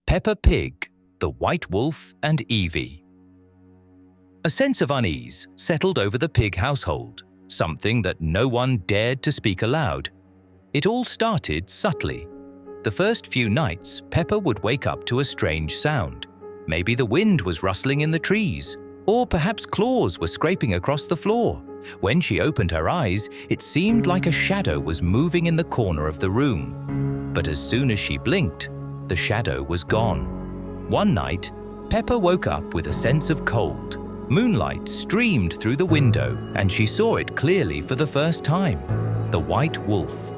Peppa Pig, the White Wolf and Evie. A sense of unease settled over the pig household, something that no one dared to speak aloud. It all started subtly. The first few nights, Peppa would wake up to a strange sound. Maybe the wind was rustling in the trees, or perhaps claws were scraping across the floor. When she opened her eyes, it seemed like a shadow was moving in the corner of the room. But as soon as she blinked, the shadow was gone. One night, Peppa woke up with a sense of cold. Moonlight streamed through the window, and she saw it clearly for the first time. The white wolf.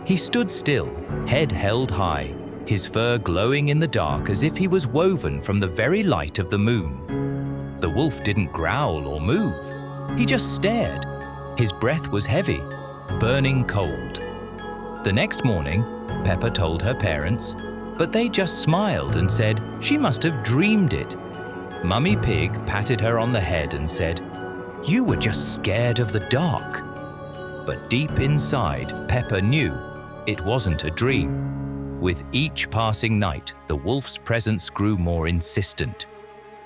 He stood still, head held high, his fur glowing in the dark as if he was woven from the very light of the moon. The wolf didn't growl or move. He just stared. His breath was heavy, burning cold. The next morning, Peppa told her parents, but they just smiled and said she must have dreamed it. Mummy Pig patted her on the head and said, "You were just scared of the dark." But deep inside, Peppa knew it wasn't a dream. With each passing night, the wolf's presence grew more insistent.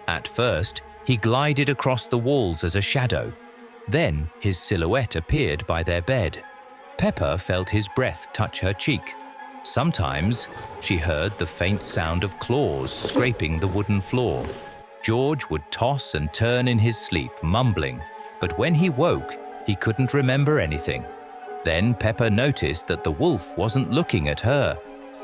At first, he glided across the walls as a shadow. Then his silhouette appeared by their bed. Peppa felt his breath touch her cheek. Sometimes she heard the faint sound of claws scraping the wooden floor. George would toss and turn in his sleep, mumbling, but when he woke, he couldn't remember anything. Then Peppa noticed that the wolf wasn't looking at her.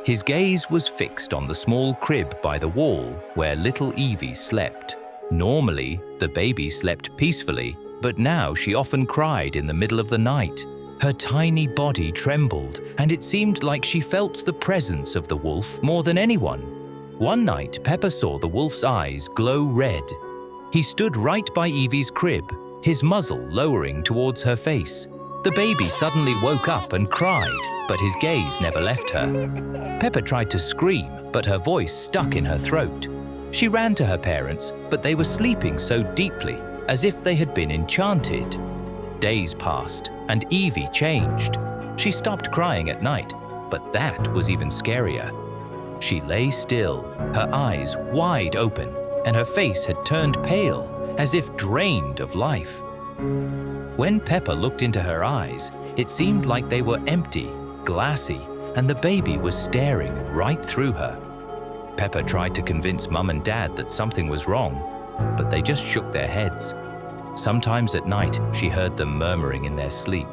His gaze was fixed on the small crib by the wall where little Evie slept. Normally, the baby slept peacefully, but now she often cried in the middle of the night. Her tiny body trembled, and it seemed like she felt the presence of the wolf more than anyone. One night, Peppa saw the wolf's eyes glow red. He stood right by Evie's crib, his muzzle lowering towards her face. The baby suddenly woke up and cried, but his gaze never left her. Peppa tried to scream, but her voice stuck in her throat. She ran to her parents, but they were sleeping so deeply, as if they had been enchanted. Days passed, and Evie changed. She stopped crying at night, but that was even scarier. She lay still, her eyes wide open, and her face had turned pale, as if drained of life. When Peppa looked into her eyes, it seemed like they were empty, glassy, and the baby was staring right through her. Peppa tried to convince Mum and Dad that something was wrong, but they just shook their heads. Sometimes at night, she heard them murmuring in their sleep.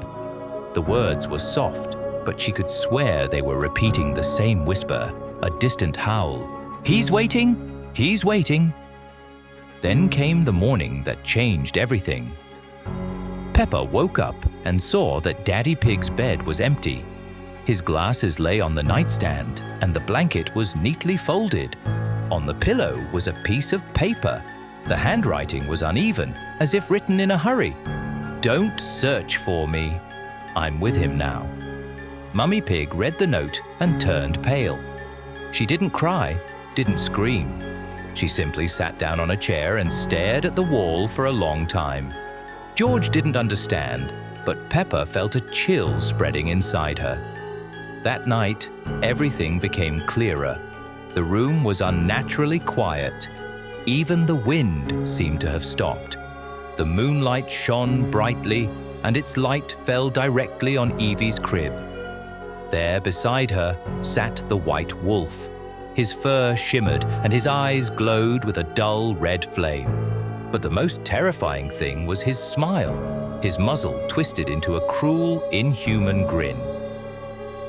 The words were soft, but she could swear they were repeating the same whisper, a distant howl. "He's waiting! He's waiting!" Then came the morning that changed everything. Peppa woke up and saw that Daddy Pig's bed was empty. His glasses lay on the nightstand, and the blanket was neatly folded. On the pillow was a piece of paper. The handwriting was uneven, as if written in a hurry. "Don't search for me. I'm with him now." Mummy Pig read the note and turned pale. She didn't cry, didn't scream. She simply sat down on a chair and stared at the wall for a long time. George didn't understand, but Peppa felt a chill spreading inside her. That night, everything became clearer. The room was unnaturally quiet. Even the wind seemed to have stopped. The moonlight shone brightly, and its light fell directly on Evie's crib. There beside her sat the white wolf. His fur shimmered and his eyes glowed with a dull red flame. But the most terrifying thing was his smile, his muzzle twisted into a cruel, inhuman grin.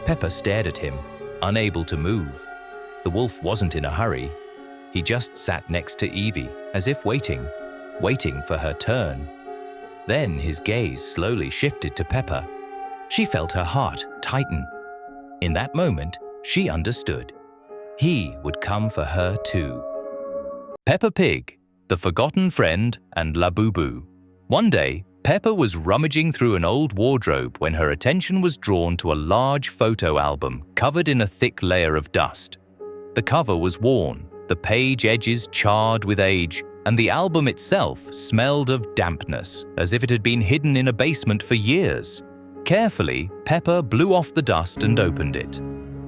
Peppa stared at him, unable to move. The wolf wasn't in a hurry. He just sat next to Evie, as if waiting for her turn. Then his gaze slowly shifted to Peppa. She felt her heart tighten. In that moment, she understood. He would come for her too. Peppa Pig, the Forgotten Friend, and Labubu. One day, Peppa was rummaging through an old wardrobe when her attention was drawn to a large photo album covered in a thick layer of dust. The cover was worn, the page edges charred with age, and the album itself smelled of dampness, as if it had been hidden in a basement for years. Carefully, Peppa blew off the dust and opened it.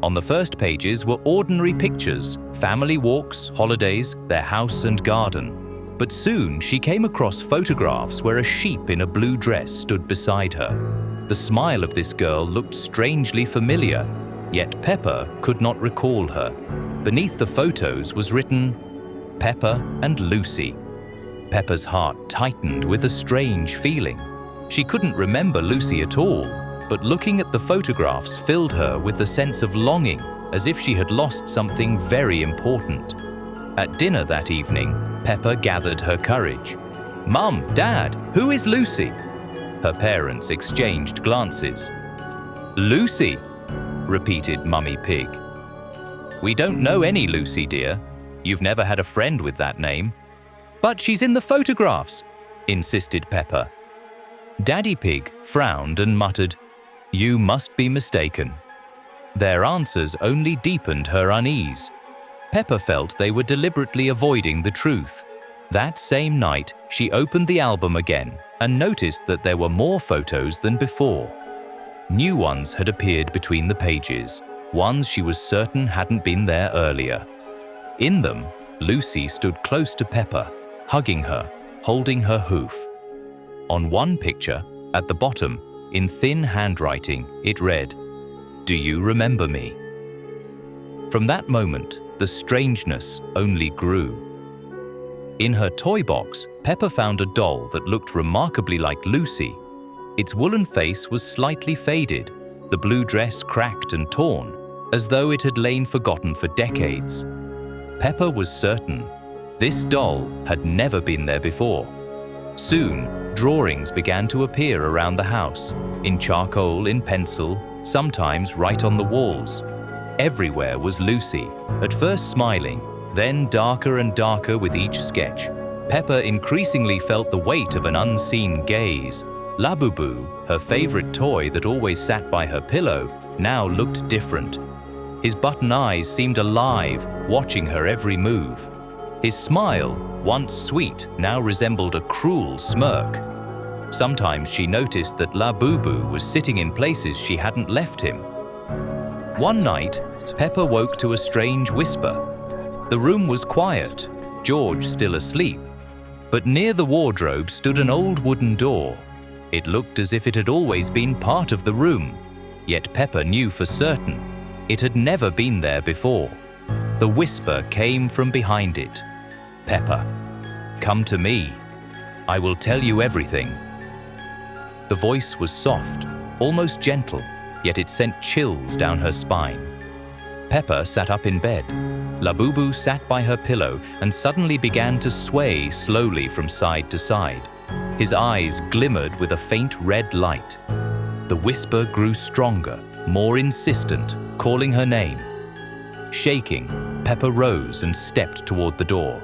On the first pages were ordinary pictures, family walks, holidays, their house and garden. But soon she came across photographs where a sheep in a blue dress stood beside her. The smile of this girl looked strangely familiar, yet Peppa could not recall her. Beneath the photos was written, Peppa and Lucy. Peppa's heart tightened with a strange feeling. She couldn't remember Lucy at all, but looking at the photographs filled her with a sense of longing, as if she had lost something very important. At dinner that evening, Peppa gathered her courage. "Mum, Dad, who is Lucy?" Her parents exchanged glances. "Lucy," repeated Mummy Pig. "We don't know any Lucy, dear. You've never had a friend with that name." "But she's in the photographs," insisted Peppa. Daddy Pig frowned and muttered, "You must be mistaken." Their answers only deepened her unease. Peppa felt they were deliberately avoiding the truth. That same night, she opened the album again and noticed that there were more photos than before. New ones had appeared between the pages, ones she was certain hadn't been there earlier. In them, Lucy stood close to Peppa, hugging her, holding her hoof. On one picture, at the bottom, in thin handwriting, it read, "Do you remember me?" From that moment, the strangeness only grew. In her toy box, Peppa found a doll that looked remarkably like Lucy. Its woolen face was slightly faded, the blue dress cracked and torn, as though it had lain forgotten for decades. Peppa was certain this doll had never been there before. Soon, drawings began to appear around the house, in charcoal, in pencil, sometimes right on the walls. Everywhere was Lucy, at first smiling, then darker and darker with each sketch. Peppa increasingly felt the weight of an unseen gaze. Labubu, her favorite toy that always sat by her pillow, now looked different. His button eyes seemed alive, watching her every move. His smile, once sweet, now resembled a cruel smirk. Sometimes she noticed that Labubu was sitting in places she hadn't left him. One night, Peppa woke to a strange whisper. The room was quiet, George still asleep, but near the wardrobe stood an old wooden door. It looked as if it had always been part of the room, yet Peppa knew for certain it had never been there before. The whisper came from behind it. "Peppa, come to me. I will tell you everything." The voice was soft, almost gentle, yet it sent chills down her spine. Peppa sat up in bed. Labubu sat by her pillow and suddenly began to sway slowly from side to side. His eyes glimmered with a faint red light. The whisper grew stronger, more insistent, calling her name. Shaking, Peppa rose and stepped toward the door.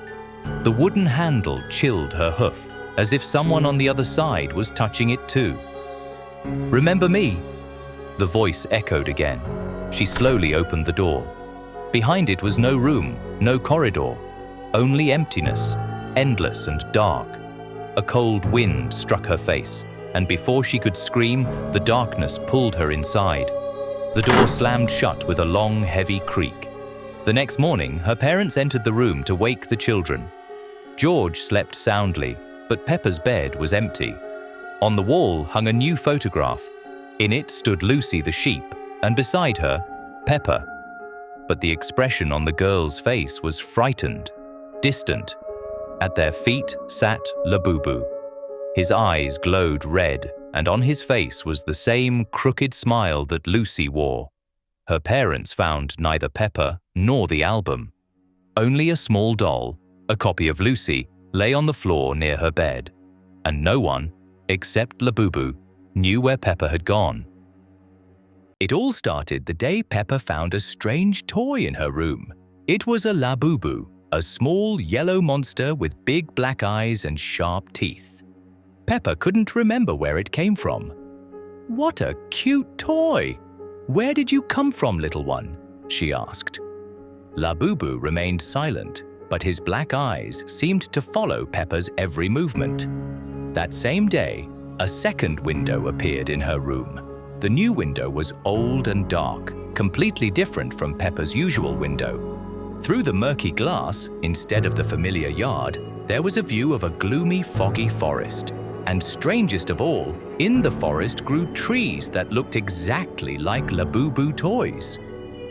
The wooden handle chilled her hoof, as if someone on the other side was touching it too. "Remember me?" The voice echoed again. She slowly opened the door. Behind it was no room, no corridor, only emptiness, endless and dark. A cold wind struck her face, and before she could scream, the darkness pulled her inside. The door slammed shut with a long, heavy creak. The next morning, her parents entered the room to wake the children. George slept soundly, but Peppa's bed was empty. On the wall hung a new photograph. In it stood Lucy the sheep, and beside her, Peppa. But the expression on the girl's face was frightened, distant. At their feet sat Labubu. His eyes glowed red, and on his face was the same crooked smile that Lucy wore. Her parents found neither Peppa nor the album. Only a small doll, a copy of Lucy, lay on the floor near her bed, and no one, except Labubu, knew where Peppa had gone. It all started the day Peppa found a strange toy in her room. It was a Labubu, a small yellow monster with big black eyes and sharp teeth. Peppa couldn't remember where it came from. "What a cute toy! Where did you come from, little one?" she asked. Labubu remained silent, but his black eyes seemed to follow Peppa's every movement. That same day, a second window appeared in her room. The new window was old and dark, completely different from Peppa's usual window. Through the murky glass, instead of the familiar yard, there was a view of a gloomy, foggy forest. And strangest of all, in the forest grew trees that looked exactly like Labubu toys.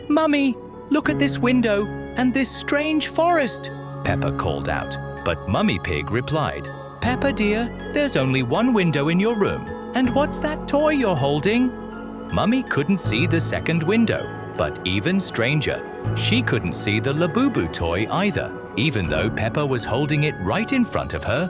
"Mummy, look at this window and this strange forest," Peppa called out. But Mummy Pig replied, "Peppa dear, there's only one window in your room. And what's that toy you're holding?" Mummy couldn't see the second window, but even stranger, she couldn't see the Labubu toy either, even though Peppa was holding it right in front of her.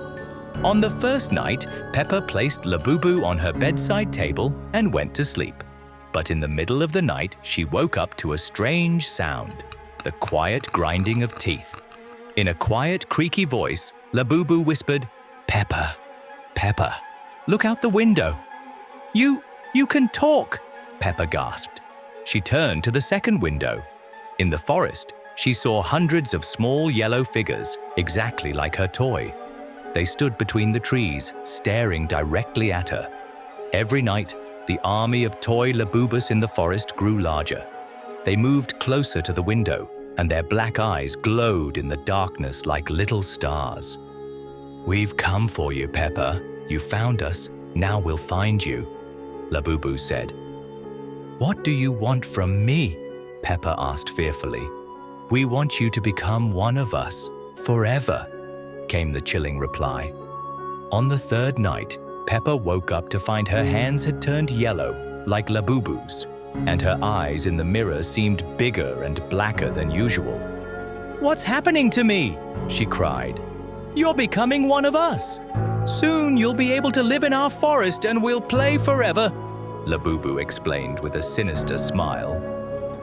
On the first night, Peppa placed Labubu on her bedside table and went to sleep. But in the middle of the night, she woke up to a strange sound, the quiet grinding of teeth. In a quiet, creaky voice, Labubu whispered, "Peppa, Peppa, look out the window." You can talk," Peppa gasped. She turned to the second window. In the forest, she saw hundreds of small yellow figures, exactly like her toy. They stood between the trees, staring directly at her. Every night, the army of toy Labubus in the forest grew larger. They moved closer to the window, and their black eyes glowed in the darkness like little stars. "We've come for you, Peppa. You found us. Now we'll find you," Labubu said. "What do you want from me?" Peppa asked fearfully. "We want you to become one of us, forever," came the chilling reply. On the third night, Peppa woke up to find her hands had turned yellow, like Labubu's, and her eyes in the mirror seemed bigger and blacker than usual. "What's happening to me?" she cried. "You're becoming one of us. Soon you'll be able to live in our forest and we'll play forever," Labubu explained with a sinister smile.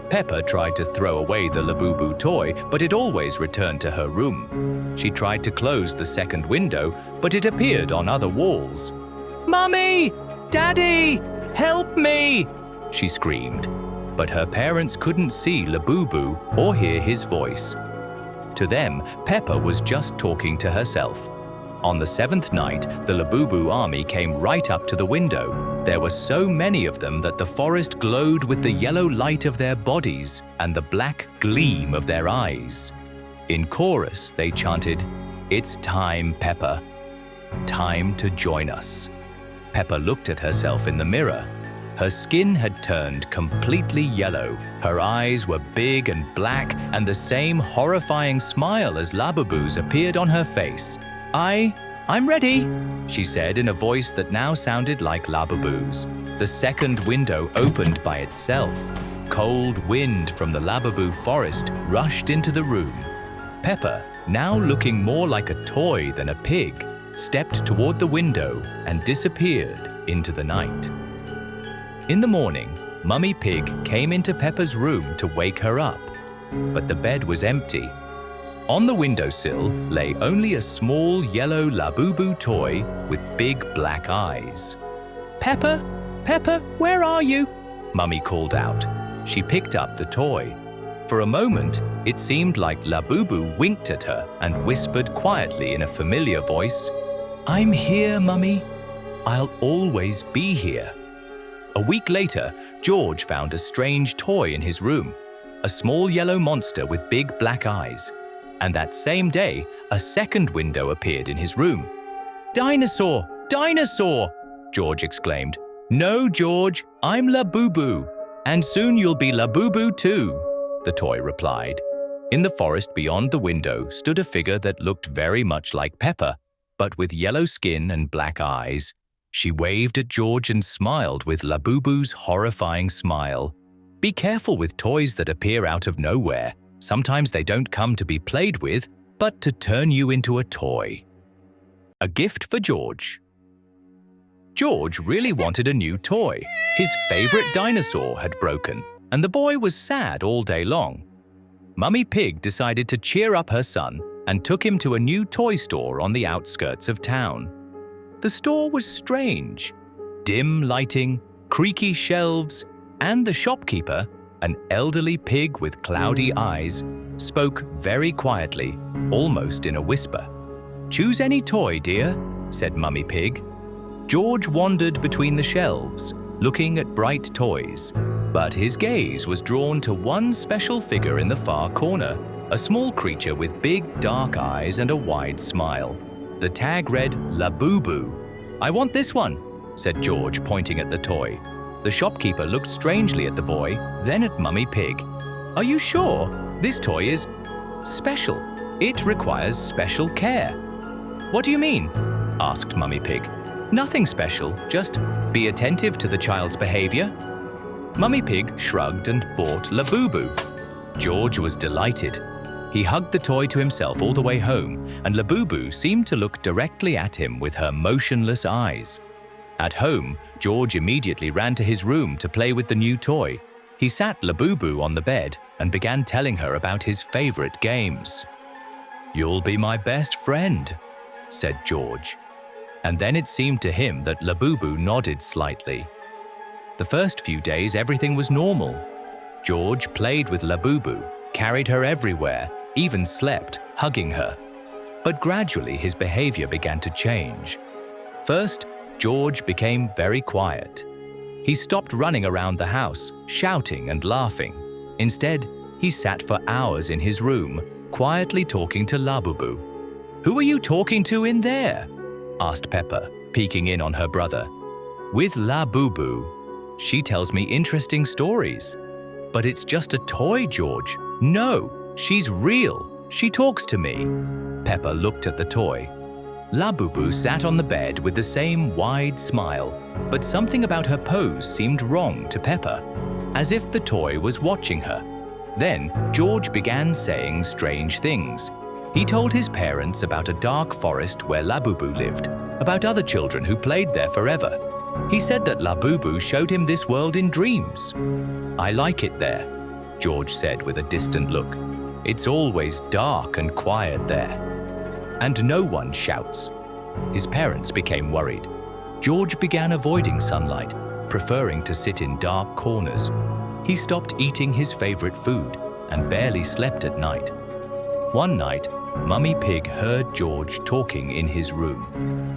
Peppa tried to throw away the Labubu toy, but it always returned to her room. She tried to close the second window, but it appeared on other walls. "Mummy! Daddy! Help me!" she screamed. But her parents couldn't see Labubu or hear his voice. To them, Peppa was just talking to herself. On the seventh night, the Labubu army came right up to the window. There were so many of them that the forest glowed with the yellow light of their bodies and the black gleam of their eyes. In chorus, they chanted, "It's time, Peppa. Time to join us." Peppa looked at herself in the mirror. Her skin had turned completely yellow. Her eyes were big and black, and the same horrifying smile as Labubu's appeared on her face. I'm ready," she said in a voice that now sounded like Labubu's. The second window opened by itself. Cold wind from the Labubu forest rushed into the room. Peppa, now looking more like a toy than a pig, stepped toward the window and disappeared into the night. In the morning, Mummy Pig came into Peppa's room to wake her up, but the bed was empty. On the windowsill lay only a small yellow Labubu toy with big black eyes. "Peppa, Peppa, where are you?" Mummy called out. She picked up the toy. For a moment, it seemed like Labubu winked at her and whispered quietly in a familiar voice, "I'm here, Mummy. I'll always be here." A week later, George found a strange toy in his room, a small yellow monster with big black eyes. And that same day, a second window appeared in his room. "Dinosaur! Dinosaur!" George exclaimed. "No, George, I'm Labubu, and soon you'll be Labubu too," the toy replied. In the forest beyond the window stood a figure that looked very much like Peppa, but with yellow skin and black eyes. She waved at George and smiled with Labubu's horrifying smile. Be careful with toys that appear out of nowhere. Sometimes they don't come to be played with, but to turn you into a toy. A gift for George. George really wanted a new toy. His favorite dinosaur had broken, and the boy was sad all day long. Mummy Pig decided to cheer up her son and took him to a new toy store on the outskirts of town. The store was strange. Dim lighting, creaky shelves, and the shopkeeper, an elderly pig with cloudy eyes, spoke very quietly, almost in a whisper. "Choose any toy, dear," said Mummy Pig. George wandered between the shelves. looking at bright toys. But his gaze was drawn to one special figure in the far corner, a small creature with big dark eyes and a wide smile. The tag read, Labubu. "I want this one," said George, pointing at the toy. The shopkeeper looked strangely at the boy, then at Mummy Pig. "Are you sure? This toy is special. It requires special care." "What do you mean?" asked Mummy Pig. "Nothing special, just be attentive to the child's behavior." Mummy Pig shrugged and bought Labubu. George was delighted. He hugged the toy to himself all the way home, and Labubu seemed to look directly at him with her motionless eyes. At home, George immediately ran to his room to play with the new toy. He sat Labubu on the bed and began telling her about his favorite games. "You'll be my best friend," said George. And then it seemed to him that Labubu nodded slightly. The first few days everything was normal. George played with Labubu, carried her everywhere, even slept, hugging her. But gradually his behavior began to change. First, George became very quiet. He stopped running around the house, shouting and laughing. Instead, he sat for hours in his room, quietly talking to Labubu. "Who are you talking to in there?" asked Peppa, peeking in on her brother. "With Labubu. She tells me interesting stories." "But it's just a toy, George." "No, she's real. She talks to me." Peppa looked at the toy. Labubu sat on the bed with the same wide smile, but something about her pose seemed wrong to Peppa, as if the toy was watching her. Then George began saying strange things. He told his parents about a dark forest where Labubu lived, about other children who played there forever. He said that Labubu showed him this world in dreams. "I like it there," George said with a distant look. "It's always dark and quiet there. And no one shouts." His parents became worried. George began avoiding sunlight, preferring to sit in dark corners. He stopped eating his favorite food and barely slept at night. One night, Mummy Pig heard George talking in his room.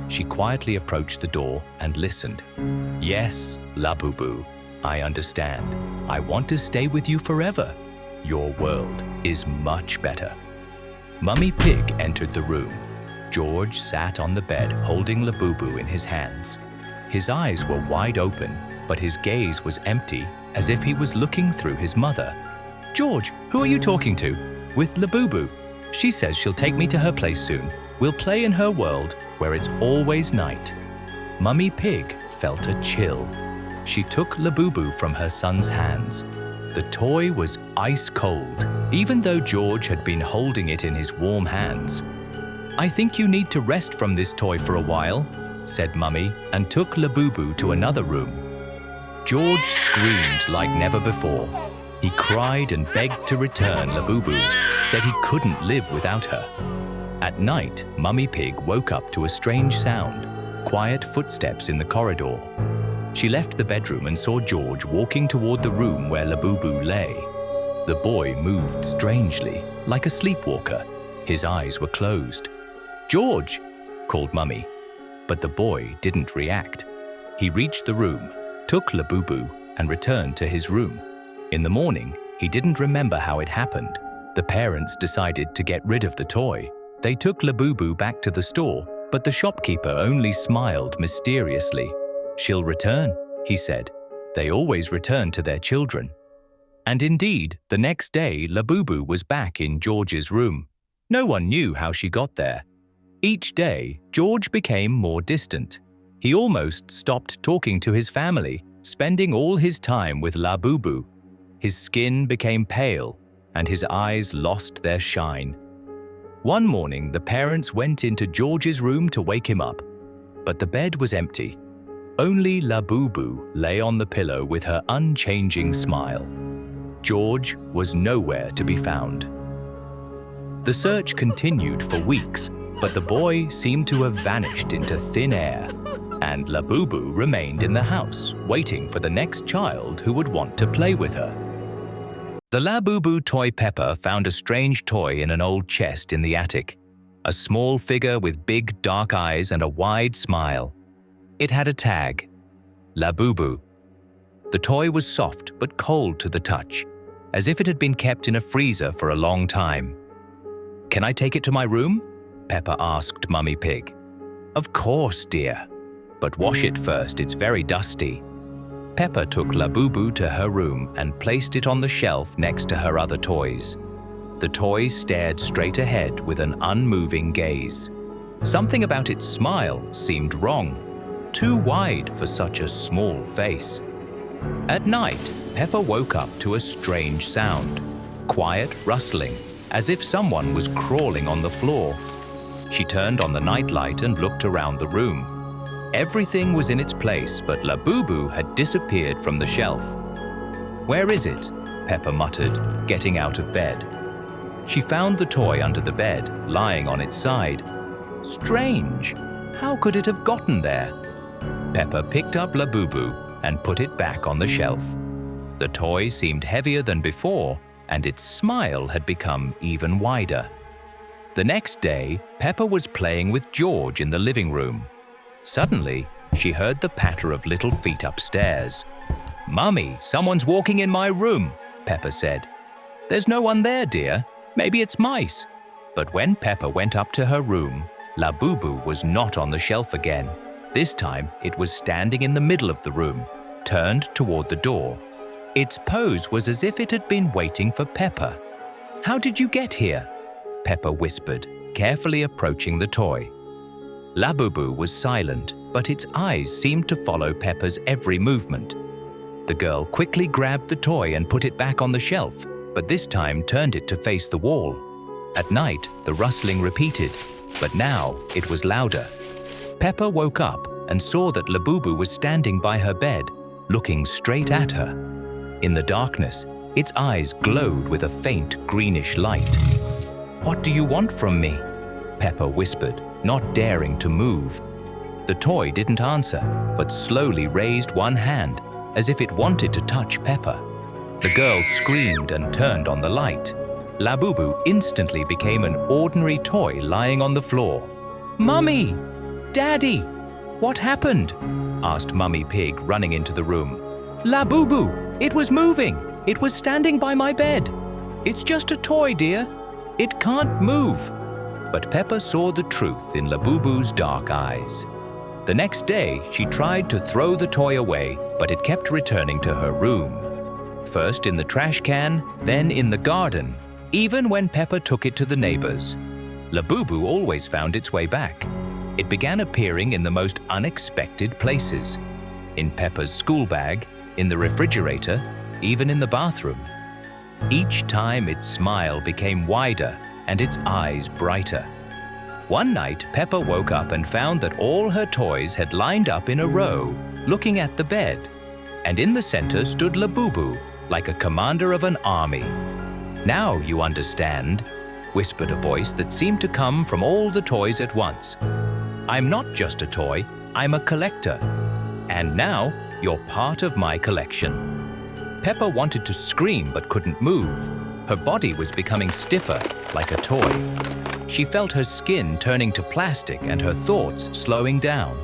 She quietly approached the door and listened. "Yes, Labubu, I understand. I want to stay with you forever. Your world is much better." Mummy Pig entered the room. George sat on the bed holding Labubu in his hands. His eyes were wide open, but his gaze was empty, as if he was looking through his mother. "George, who are you talking to?" "With Labubu. She says she'll take me to her place soon. We'll play in her world where it's always night." Mummy Pig felt a chill. She took Labubu from her son's hands. The toy was ice cold, even though George had been holding it in his warm hands. "I think you need to rest from this toy for a while," said Mummy, and took Labubu to another room. George screamed like never before. He cried and begged to return Labubu, said he couldn't live without her. At night, Mummy Pig woke up to a strange sound, quiet footsteps in the corridor. She left the bedroom and saw George walking toward the room where Labubu lay. The boy moved strangely, like a sleepwalker. His eyes were closed. "George!" called Mummy, but the boy didn't react. He reached the room, took Labubu, and returned to his room. In the morning, he didn't remember how it happened. The parents decided to get rid of the toy. They took Labubu back to the store, but the shopkeeper only smiled mysteriously. "She'll return," he said. "They always return to their children." And indeed, the next day, Labubu was back in George's room. No one knew how she got there. Each day, George became more distant. He almost stopped talking to his family, spending all his time with Labubu. His skin became pale, and his eyes lost their shine. One morning, the parents went into George's room to wake him up, but the bed was empty. Only Labubu lay on the pillow with her unchanging smile. George was nowhere to be found. The search continued for weeks, but the boy seemed to have vanished into thin air, and Labubu remained in the house, waiting for the next child who would want to play with her. The Labubu toy Peppa found a strange toy in an old chest in the attic, a small figure with big dark eyes and a wide smile. It had a tag, Labubu, The toy was soft but cold to the touch, as if it had been kept in a freezer for a long time. "Can I take it to my room?" Peppa asked Mummy Pig. "Of course, dear. But wash it first, it's very dusty." Peppa took Labubu to her room and placed it on the shelf next to her other toys. The toy stared straight ahead with an unmoving gaze. Something about its smile seemed wrong, too wide for such a small face. At night, Peppa woke up to a strange sound, quiet rustling, as if someone was crawling on the floor. She turned on the nightlight and looked around the room. Everything was in its place, but Labubu had disappeared from the shelf. "Where is it?" Peppa muttered, getting out of bed. She found the toy under the bed, lying on its side. Strange! How could it have gotten there? Peppa picked up Labubu and put it back on the shelf. The toy seemed heavier than before, and its smile had become even wider. The next day, Peppa was playing with George in the living room. Suddenly, she heard the patter of little feet upstairs. "Mummy, someone's walking in my room," Peppa said. "There's no one there, dear. Maybe it's mice." But when Peppa went up to her room, Labubu was not on the shelf again. This time, it was standing in the middle of the room, turned toward the door. Its pose was as if it had been waiting for Peppa. "How did you get here?" Peppa whispered, carefully approaching the toy. Labubu was silent, but its eyes seemed to follow Peppa's every movement. The girl quickly grabbed the toy and put it back on the shelf, but this time turned it to face the wall. At night, the rustling repeated, but now it was louder. Peppa woke up and saw that Labubu was standing by her bed, looking straight at her. In the darkness, its eyes glowed with a faint greenish light. "What do you want from me?" Peppa whispered, not daring to move. The toy didn't answer, but slowly raised one hand, as if it wanted to touch Peppa. The girl screamed and turned on the light. Labubu instantly became an ordinary toy lying on the floor. "Mummy! Daddy! What happened?" asked Mummy Pig, running into the room. "Labubu! It was moving! It was standing by my bed! It's just a toy, dear. It can't move." But Peppa saw the truth in Labubu's dark eyes. The next day, she tried to throw the toy away, but it kept returning to her room. First in the trash can, then in the garden, even when Peppa took it to the neighbors. Labubu always found its way back. It began appearing in the most unexpected places. In Peppa's school bag, in the refrigerator, even in the bathroom. Each time its smile became wider and its eyes brighter. One night, Peppa woke up and found that all her toys had lined up in a row, looking at the bed. And in the center stood Labubu, like a commander of an army. "Now you understand," whispered a voice that seemed to come from all the toys at once. "I'm not just a toy, I'm a collector. And now you're part of my collection." Peppa wanted to scream but couldn't move. Her body was becoming stiffer, like a toy. She felt her skin turning to plastic and her thoughts slowing down.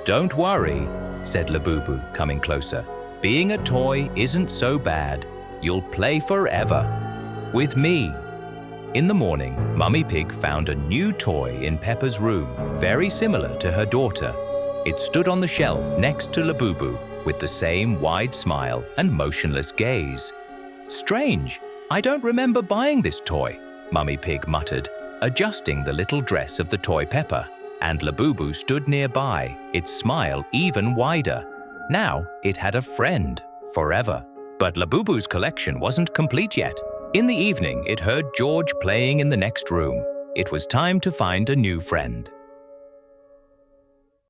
"Don't worry," said Labubu, coming closer. "Being a toy isn't so bad. You'll play forever. With me." In the morning, Mummy Pig found a new toy in Peppa's room, very similar to her daughter. It stood on the shelf next to Labubu, with the same wide smile and motionless gaze. "Strange, I don't remember buying this toy," Mummy Pig muttered, adjusting the little dress of the toy Peppa, and Labubu stood nearby, its smile even wider. Now it had a friend, forever. But Labubu's collection wasn't complete yet. In the evening, it heard George playing in the next room. It was time to find a new friend.